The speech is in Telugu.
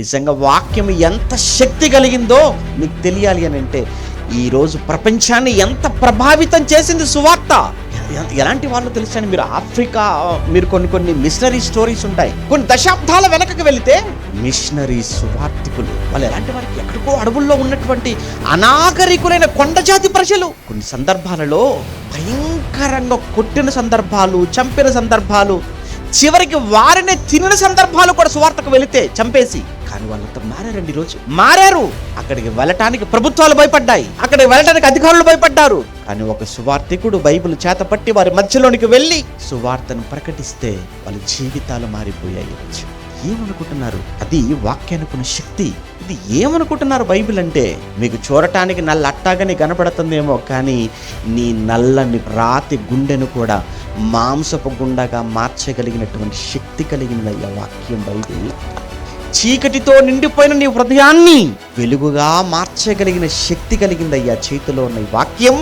నిజంగా వాక్యం ఎంత శక్తి కలిగిందో మీకు తెలియాలి అని అంటే, ఈరోజు ప్రపంచాన్ని ఎంత ప్రభావితం చేసింది సువార్త. ఎలాంటి వాళ్ళు తెలుసని, మీరు ఆఫ్రికా, మీరు కొన్ని మిషనరీ స్టోరీస్ ఉంటాయి. కొన్ని దశాబ్దాల వెనకకు వెళితే మిషనరీ సువార్థికులు వాళ్ళు ఎలాంటి వారికి, ఎక్కడికో అడవుల్లో ఉన్నటువంటి అనాగరికులైన కొండజాతి ప్రజలు. కొన్ని సందర్భాలలో భయంకరంగా కొట్టిన సందర్భాలు, చంపిన సందర్భాలు, చివరికి వారినే తినిన సందర్భాలు కూడా సువార్తకు వెళితే చంపేసి. కానీ వాళ్ళంతా మారారండి. ఈరోజు మారారు. అక్కడికి వెళ్ళటానికి ప్రభుత్వాలు భయపడ్డాయి, అక్కడికి వెళ్ళటానికి అధికారులు భయపడ్డారు. కానీ ఒక సువార్థికుడు బైబిల్ చేతపట్టి వారి మధ్యలోనికి వెళ్ళి సువార్తను ప్రకటిస్తే వాళ్ళ జీవితాలు మారిపోయాయి. ఏమనుకుంటున్నారు? అది వాక్యానుకున్న శక్తి. ఇది ఏమనుకుంటున్నారు? బైబిల్ అంటే మీకు చూడటానికి నల్ల అట్టాగని కనపడుతుందేమో, కానీ నీ నల్లని రాతి గుండెను కూడా మాంసపు గుండగా మార్చగలిగినటువంటి శక్తి కలిగిన వాక్యం బైబిల్. చీకటితో నిండిపోయిన నీ హృదయాన్ని వెలుగుగా మార్చగలిగిన శక్తి కలిగిందయ్యా చేతిలో ఉన్న ఈ వాక్యం.